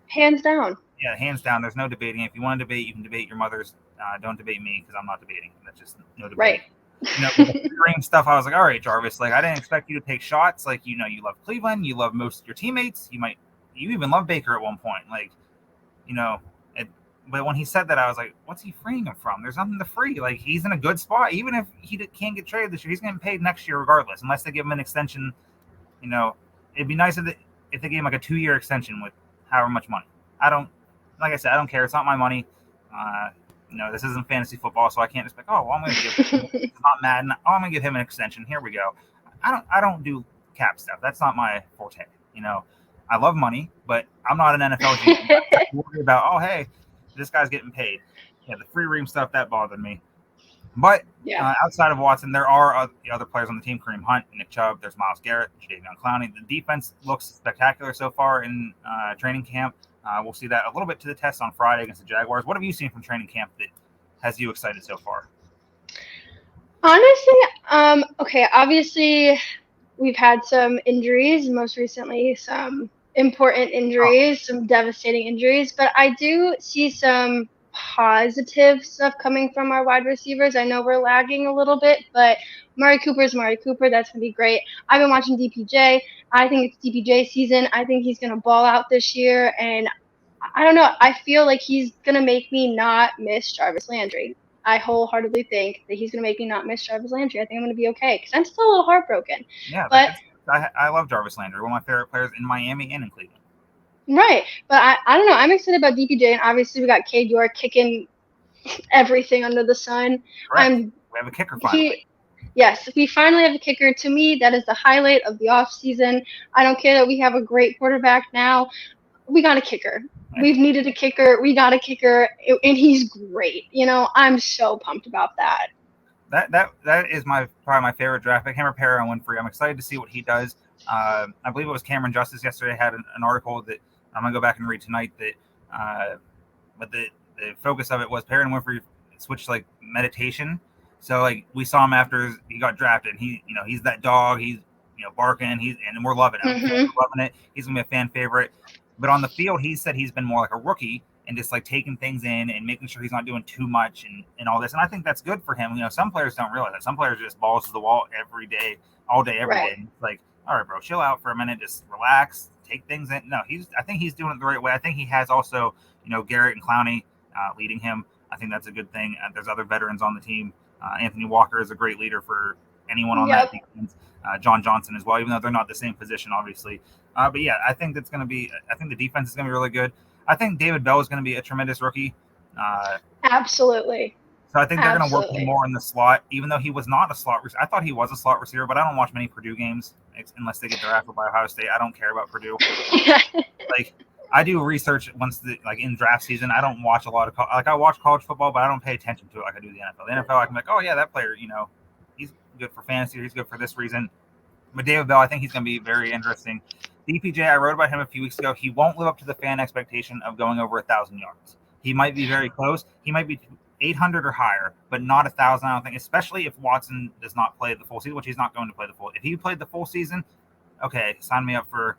Hands down. Yeah, hands down. There's no debating. If you want to debate, you can debate your mother's. Don't debate me because I'm not debating. That's just no debate. Right. With the green stuff, I was like, all right, Jarvis. Like, I didn't expect you to take shots. Like, you love Cleveland. You love most of your teammates. You even love Baker at one point. Like, it, but when he said that, I was like, what's he freeing him from? There's nothing to free. Like, he's in a good spot. Even if he can't get traded this year, he's getting paid next year regardless, unless they give him an extension. It'd be nice if they gave him like a 2-year extension with however much money. Like I said, I don't care. It's not my money. This isn't fantasy football, so I can't expect, oh, well, I'm going to give him, it's not Madden. Oh, I'm going to give him an extension. Here we go. I don't do cap stuff. That's not my forte. I love money, but I'm not an NFL GM. I have to worry about, oh, hey, this guy's getting paid. Yeah, the free Ream stuff, that bothered me. But Yeah. outside of Watson, there are other players on the team: Kareem Hunt, Nick Chubb. There's Myles Garrett, Jadeveon Clowney. The defense looks spectacular so far in training camp. We'll see that a little bit to the test on Friday against the Jaguars. What have you seen from training camp that has you excited so far? Honestly, okay, obviously we've had some injuries, most recently some important Oh, injuries, some devastating injuries, but I do see some positive stuff coming from our wide receivers. I know we're lagging a little bit, but Murray Cooper's Murray Cooper. That's going to be great. I've been watching DPJ. I think it's DPJ season. I think he's going to ball out this year, and I don't know. I feel like he's going to make me not miss Jarvis Landry. I wholeheartedly think that he's going to make me not miss Jarvis Landry. I think I'm going to be okay because I'm still a little heartbroken. yeah, But I love Jarvis Landry, one of my favorite players in Miami and in Cleveland. right, but I don't know. I'm excited about DPJ, and obviously we got Cade York kicking everything under the sun. Correct. We have a kicker finally. Yes, we finally have a kicker. To me, that is the highlight of the off season. I don't care that we have a great quarterback now. We got a kicker. We've needed a kicker. We got a kicker, and he's great. I'm so pumped about that. That is probably my favorite draft pick. Him or Perry on Winfrey. I'm excited to see what he does. I believe it was Cameron Justice yesterday had an article that I'm gonna go back and read tonight that, but the focus of it was Perrin Winfrey switched like meditation. So like we saw him after he got drafted. He's that dog. He's barking. And we're loving him. Mm-hmm. We're loving it. He's gonna be a fan favorite. But on the field, he said he's been more like a rookie and just like taking things in and making sure he's not doing too much and all this. And I think that's good for him. Some players don't realize that. Some players just balls to the wall every day, all day, every day. And it's like, all right, bro, chill out for a minute, just relax, take things in. No, I think he's doing it the right way. I think he has also, Garrett and Clowney leading him. I think that's a good thing. There's other veterans on the team. Anthony Walker is a great leader for anyone on that defense. John Johnson as well, even though they're not the same position, obviously. But yeah, I think the defense is going to be really good. I think David Bell is going to be a tremendous rookie. Absolutely. So I think they're going to work him more in the slot, even though he was not a slot receiver. I thought he was a slot receiver, but I don't watch many Purdue games unless they get drafted by Ohio State. I don't care about Purdue. Like, I do research in draft season. I don't watch a lot of I watch college football, but I don't pay attention to it like I do the NFL. The NFL, I can be like, oh yeah, that player, he's good for fantasy. Or he's good for this reason. But David Bell, I think he's going to be very interesting. DPJ, I wrote about him a few weeks ago. He won't live up to the fan expectation of going over 1,000 yards. He might be very close. He might be 800 or higher, but not 1,000. I don't think, especially if Watson does not play the full season, which he's not going to play the full. If he played the full season, okay, sign me up for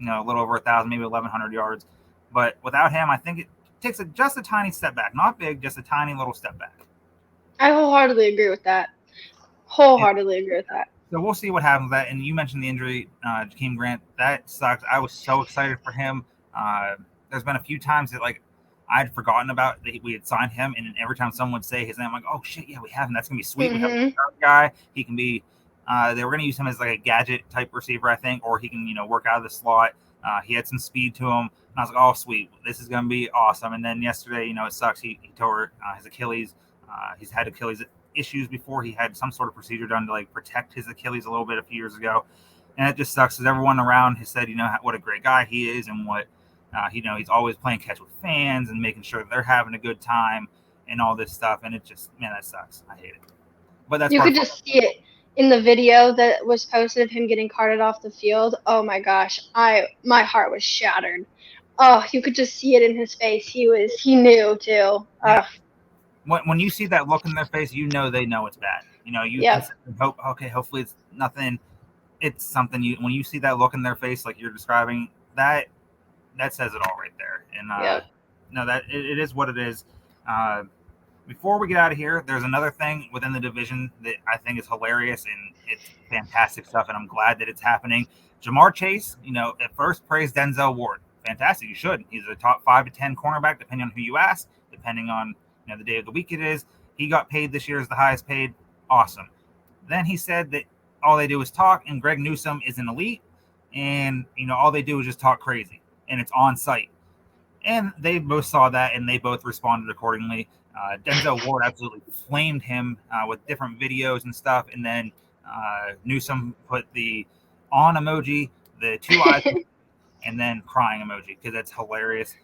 a little over 1,000, maybe 1,100 yards. But without him, I think it takes just a tiny step back. Not big, just a tiny little step back. I wholeheartedly agree with that. So we'll see what happens with that. And you mentioned the injury, Jakeem Grant. That sucks. I was so excited for him. There's been a few times that I'd forgotten about that we had signed him, and every time someone would say his name, I'm like, oh shit, yeah, we have him. That's gonna be sweet. Mm-hmm. We have a guy. He can be. They were gonna use him as like a gadget type receiver, I think, or he can work out of the slot. He had some speed to him, and I was like, oh sweet, this is gonna be awesome. And then yesterday, it sucks. He tore his Achilles. He's had Achilles issues before. He had some sort of procedure done to protect his Achilles a little bit a few years ago, and it just sucks because everyone around has said what a great guy he is and what he's always playing catch with fans and making sure that they're having a good time and all this stuff, and it just, man, that sucks. I hate it. But that's you could just see it in the video that was posted of him getting carted off the field. Oh my gosh, my heart was shattered. Oh, you could just see it in his face. He knew too. When you see that look in their face, they know it's bad. You hope, okay, hopefully it's nothing. It's something. When you see that look in their face, like you're describing, that says it all right there. And no, that it is what it is. Before we get out of here, there's another thing within the division that I think is hilarious and it's fantastic stuff, and I'm glad that it's happening. Jamar Chase, at first praised Denzel Ward. Fantastic, you should. He's a top 5 to 10 cornerback, depending on who you ask, depending on the day of the week it is. He got paid this year as the highest paid. Awesome. Then he said that all they do is talk, and Greg Newsome is an elite, and all they do is just talk crazy, and it's on site. And they both saw that, and they both responded accordingly. Denzel Ward absolutely flamed him with different videos and stuff, and then Newsome put the on emoji, the 2 eyes, and then crying emoji, because that's hilarious.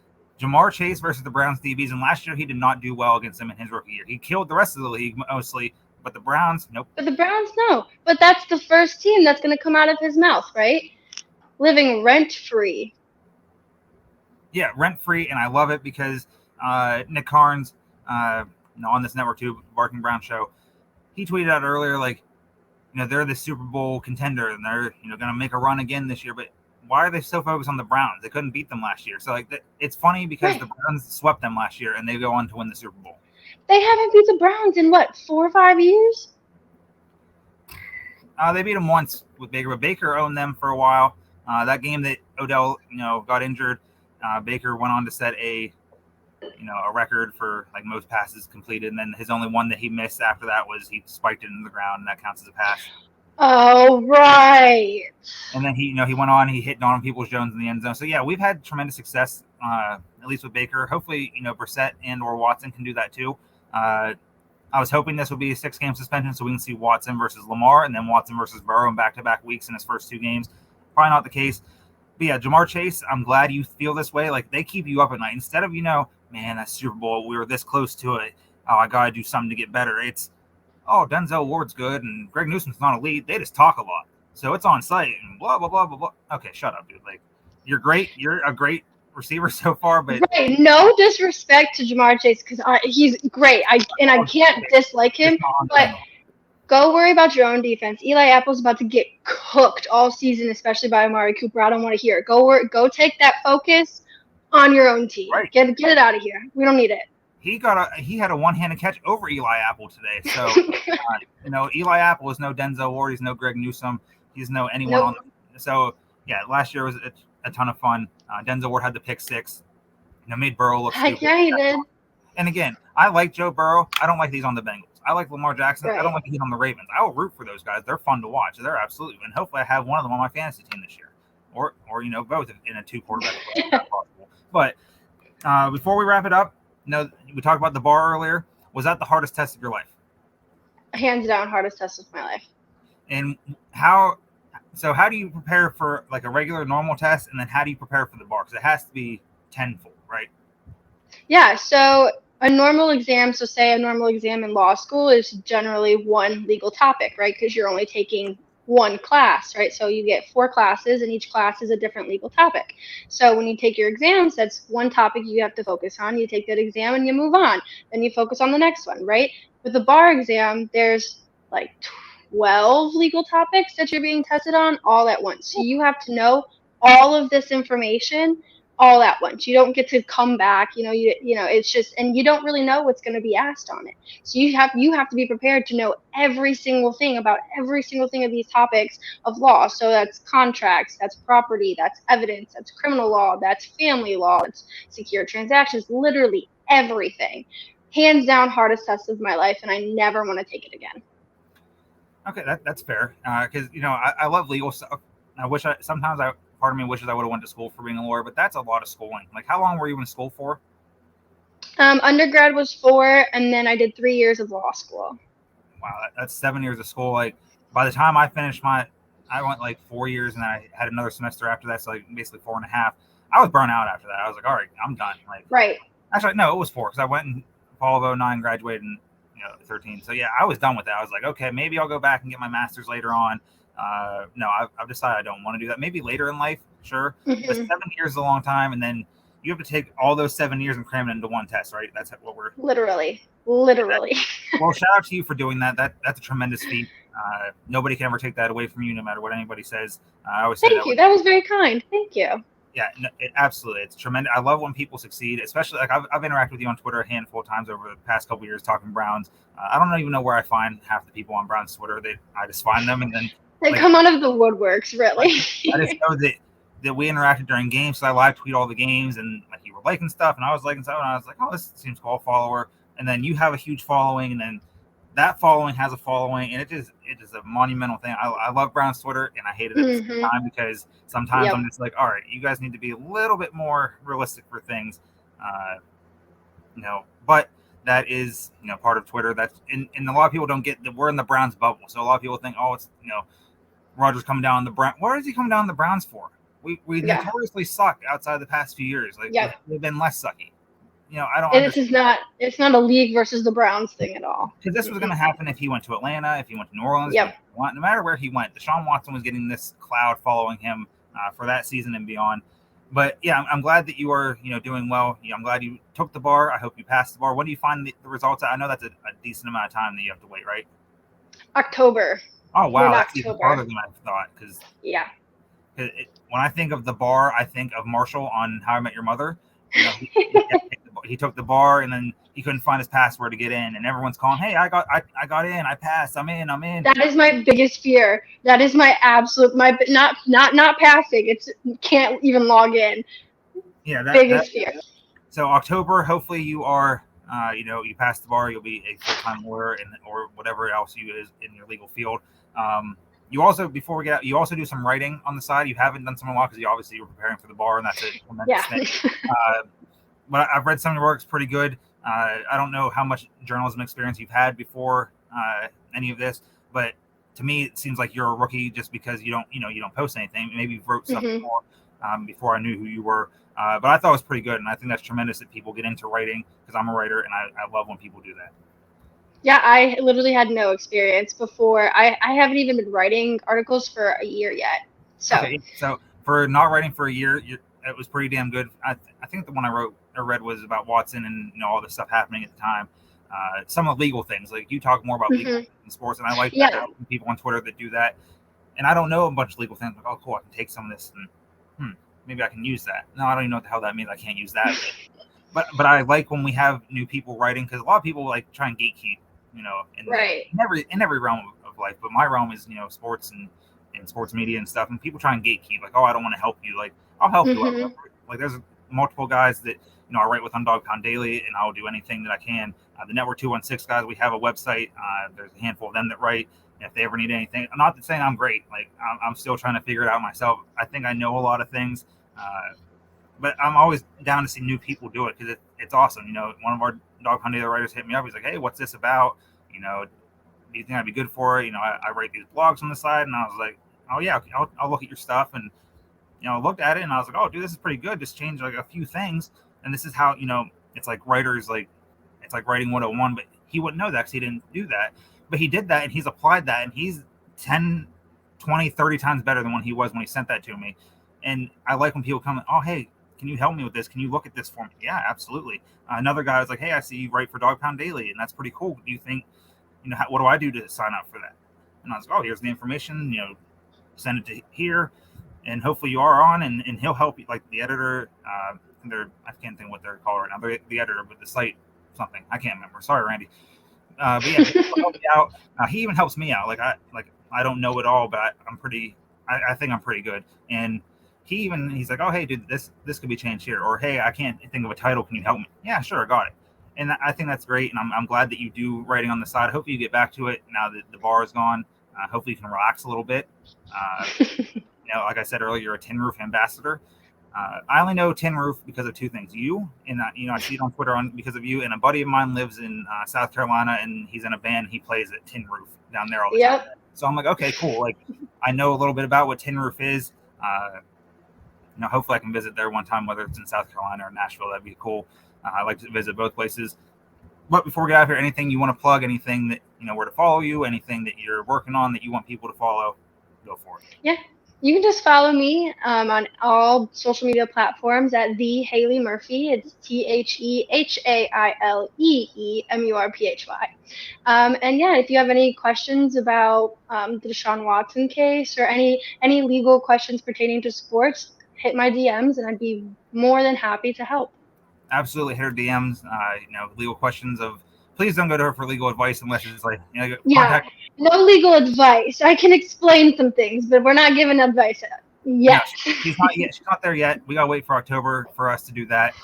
Jamar Chase versus the Browns DBs, and last year he did not do well against them in his rookie year. He killed the rest of the league mostly, but the Browns, nope. But the Browns, no. But that's the first team that's going to come out of his mouth, right? Living rent-free. Yeah, rent-free, and I love it because Nick Carnes, on this network too, Barking Brown Show, he tweeted out earlier, they're the Super Bowl contender, and they're, going to make a run again this year, but why are they so focused on the Browns? They couldn't beat them last year. So it's funny because the Browns swept them last year, and they go on to win the Super Bowl. They haven't beat the Browns in 4 or 5 years? They beat them once with Baker, but Baker owned them for a while. That game that Odell, got injured, Baker went on to set a record for most passes completed, and then his only one that he missed after that was he spiked it into the ground, and that counts as a pass. Oh, right. And then he went on, he hit Donovan Peoples-Jones in the end zone. So yeah, we've had tremendous success, at least with Baker. Hopefully, Brissett and or Watson can do that too. I was hoping this would be a 6-game suspension so we can see Watson versus Lamar and then Watson versus Burrow in back-to-back weeks in his first 2 games. Probably not the case. But yeah, Jamar Chase, I'm glad you feel this way. They keep you up at night. Instead of, man, that Super Bowl, we were this close to it. Oh, I got to do something to get better. It's, oh, Denzel Ward's good and Greg Newsome's not elite. They just talk a lot. So it's on site and blah, blah, blah, blah, blah. Okay, shut up, dude. You're great. You're a great receiver so far, but right, no disrespect to Jamar Chase because he's great. I can't dislike him, but go worry about your own defense. Eli Apple's about to get cooked all season, especially by Amari Cooper. I don't want to hear it. Go take that focus on your own team. Right. Get it out of here. We don't need it. He had a one-handed catch over Eli Apple today. So Eli Apple is no Denzel Ward. He's no Greg Newsome. He's no anyone on. So yeah, last year was a ton of fun. Denzel Ward had the pick six. Made Burrow look stupid. Yeah, he did. And again, I like Joe Burrow. I don't like these on the Bengals. I like Lamar Jackson. Right. I don't like these on the Ravens. I will root for those guys. They're fun to watch. They're absolutely, and hopefully I have one of them on my fantasy team this year, or both in a 2-quarterback if that's possible. But before we wrap it up, we talked about the bar earlier. Was that the hardest test of your life? Hands down, hardest test of my life. And how do you prepare for like a regular normal test, and then how do you prepare for the bar? Because it has to be tenfold, right? Yeah. So a normal exam, say a normal exam in law school is generally one legal topic, right? Because you're only taking one class, right? So you get 4 classes, and each class is a different legal topic. So when you take your exams, that's one topic you have to focus on. You take that exam and you move on. Then you focus on the next one, right? With the bar exam, there's like 12 legal topics that you're being tested on all at once. So you have to know all of this information all at once. You don't get to come back, it's just, and you don't really know what's going to be asked on it. So you have to be prepared to know every single thing about every single thing of these topics of law. So that's contracts, that's property, that's evidence, that's criminal law, that's family law, that's secure transactions, literally everything. Hands down, hardest test of my life, and I never want to take it again. Okay, that's fair. Because I love legal stuff. Part of me wishes I would have went to school for being a lawyer, but that's a lot of schooling. Like, how long were you in school for? Undergrad was 4, and then I did 3 years of law school. Wow, that's 7 years of school. Like, by the time I finished I went like 4 years, and then I had another semester after that, so like basically 4.5. I was burnt out after that. I was like, all right, I'm done. Like, right. Actually, no, it was 4 because I went in fall of 2009, graduated in 13. So yeah, I was done with that. I was like, okay, maybe I'll go back and get my master's later on. No, I've decided I don't want to do that. Maybe later in life, sure. Mm-hmm. But 7 years is a long time, and then you have to take all those 7 years and cram it into one test, right? That's what we're literally. Well, shout out to you for doing that. That's a tremendous feat. Nobody can ever take that away from you, no matter what anybody says. I always say thank you. That was very kind. Thank you. Yeah, no, absolutely. It's tremendous. I love when people succeed, especially like I've interacted with you on Twitter a handful of times over the past couple of years talking Browns. I don't even know where I find half the people on Browns Twitter. I just find them, and then they come out of the woodworks, really. I just know that we interacted during games, so I live tweet all the games, and like you were liking stuff, and I was liking stuff, and I was like, oh, this seems cool, follower. And then you have a huge following, and then that following has a following, and it is a monumental thing. I love Browns Twitter, and I hate it at the same time because sometimes I'm just like, all right, you guys need to be a little bit more realistic for things, But that is part of Twitter. That's and a lot of people don't get that we're in the Browns bubble, so a lot of people think, oh, it's Rodgers coming down the Browns. What is he coming down the Browns for? We notoriously suck outside the past few years. Like we've been less sucky. I don't. And it's not a league versus the Browns thing at all. Because this was going to happen if he went to Atlanta, if he went to New Orleans. No matter where he went, Deshaun Watson was getting this cloud following him for that season and beyond. But yeah, I'm glad that you are doing well. I'm glad you took the bar. I hope you passed the bar. When do you find the results? I know that's a decent amount of time that you have to wait, right? October. Oh wow, that's even farther than I thought. Because when I think of the bar, I think of Marshall on How I Met Your Mother. He took the bar, and then he couldn't find his password to get in, and everyone's calling, "Hey, I got in, I passed, I'm in." That is my biggest fear. That is my absolute not passing. It's can't even log in. Yeah, biggest fear. So October, hopefully you are, you pass the bar, you'll be a full-time lawyer or whatever else you is in your legal field. You also, before we get out, you also do some writing on the side. You haven't done some a lot because you were preparing for the bar, and that's a tremendous thing. But I've read some of your work; it's pretty good. I don't know how much journalism experience you've had before any of this, but to me, it seems like you're a rookie just because you don't post anything. Maybe you've wrote stuff before I knew who you were. But I thought it was pretty good, and I think that's tremendous that people get into writing because I'm a writer, and I love when people do that. Yeah, I literally had no experience before. I haven't even been writing articles for a year yet. So for not writing for a year, it was pretty damn good. I think the one I read was about Watson and all the stuff happening at the time. Some of the legal things, like you talk more about legal things in sports, and I like that. Yeah. People on Twitter that do that, and I don't know a bunch of legal things. Like, oh, cool, I can take some of this and maybe I can use that. No, I don't even know what the hell that means. I can't use that. But I like when we have new people writing, because a lot of people like try and gatekeep, Right. in every realm of life. But my realm is sports and sports media and stuff, and people try and gatekeep, like, oh, I don't want to help you. Like, I'll help you out. Like, there's multiple guys that I write with on Dog Pound Daily, and I'll do anything that I can. The Network 216 guys, we have a website. There's a handful of them that write. If they ever need anything, I'm not saying I'm great. Like, I'm still trying to figure it out myself. I think I know a lot of things, but I'm always down to see new people do it, because it's awesome. One of our Dog Pound Daily writers hit me up. He's like, hey, what's this about? Do you think I'd be good for it? I write these blogs on the side, and I was like, oh yeah, I'll look at your stuff. And looked at it, and I was like, oh, dude, this is pretty good. Just change like a few things, and this is how it's like writers, like it's like writing 101. But he wouldn't know that because he didn't do that. But he did that, and he's applied that, and he's 10, 20, 30 times better than when he was when he sent that to me. And I like when people come, oh, hey, can you help me with this? Can you look at this for me? Yeah, absolutely. Another guy was like, hey, I see you write for Dog Pound Daily, and that's pretty cool. Do you think, what do I do to sign up for that? And I was like, oh, here's the information, send it to here, and hopefully you are on, and he'll help you, like the editor. I can't think what they're called right now. They're the editor, but the site something, I can't remember. Sorry, Randy. But yeah, he'll help you out. He even helps me out. I don't know it all, but I think I'm pretty good. And he's like, oh, hey, dude, this could be changed here, or hey, I can't think of a title. Can you help me? Yeah, sure, got it. And I think that's great, and I'm glad that you do writing on the side. Hopefully you get back to it now that the bar is gone. Hopefully you can relax a little bit. Like I said earlier, you're a Tin Roof ambassador. I only know Tin Roof because of two things. You, and I see it on Twitter because of you, and a buddy of mine lives in South Carolina, and he's in a band. He plays at Tin Roof down there all the time. So I'm like, okay, cool. Like, I know a little bit about what Tin Roof is. Hopefully I can visit there one time, whether it's in South Carolina or Nashville. That'd be cool. I like to visit both places. But before we get out of here, anything you want to plug, anything that, where to follow you, anything that you're working on that you want people to follow, go for it. Yeah. You can just follow me on all social media platforms at the Haley Murphy. It's TheHaileyMurphy. And yeah, if you have any questions about the Deshaun Watson case, or any legal questions pertaining to sports, hit my DMs, and I'd be more than happy to help. Absolutely, hit her DMs. Legal questions please don't go to her for legal advice unless it's like, contact. No legal advice. I can explain some things, but we're not giving advice yet. No, she's not yet. She's not there yet. We gotta wait for October for us to do that.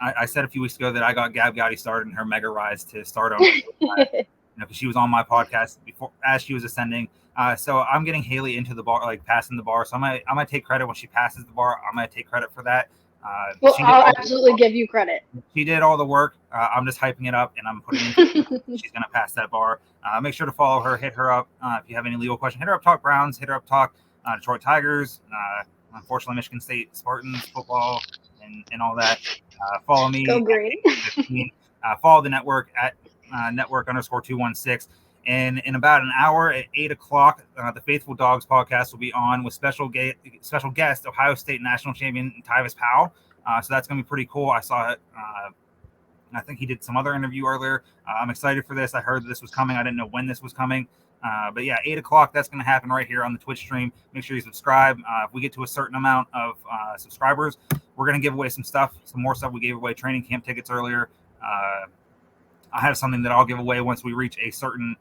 I said a few weeks ago that I got Gab Gowdy started in her mega rise to stardom, because she was on my podcast before as she was ascending. So I'm getting Haley into the bar, like passing the bar. So I might take credit when she passes the bar. I'm gonna take credit for that. I'll absolutely give you credit. She did all the work. I'm just hyping it up, and I'm putting in. She's going to pass that bar. Make sure to follow her. Hit her up if you have any legal question. Hit her up. Talk Browns. Hit her up. Talk Detroit Tigers. Unfortunately, Michigan State Spartans football and all that. Follow me. Go green. Follow the network at network_216. And in about an hour at 8:00, the Faithful Dogs podcast will be on with special guest, Ohio State national champion Tyvis Powell. So that's going to be pretty cool. I saw it. I think he did some other interview earlier. I'm excited for this. I heard this was coming. I didn't know when this was coming. But yeah, 8:00, that's going to happen right here on the Twitch stream. Make sure you subscribe. If we get to a certain amount of subscribers, we're going to give away some more stuff. We gave away training camp tickets earlier. I have something that I'll give away once we reach a certain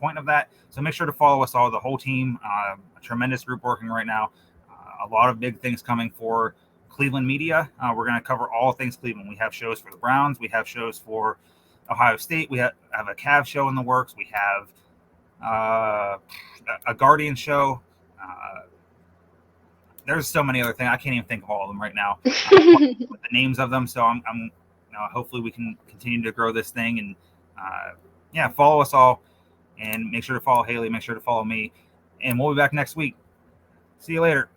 point of that. So make sure to follow us all, the whole team, a tremendous group working right now. A lot of big things coming for Cleveland media. We're going to cover all things Cleveland. We have shows for the Browns. We have shows for Ohio State. We have a Cavs show in the works. We have a Guardian show. There's so many other things. I can't even think of all of them right now with the names of them. So I'm hopefully we can continue to grow this thing, and follow us all, and make sure to follow Haley. Make sure to follow me, and we'll be back next week. See you later.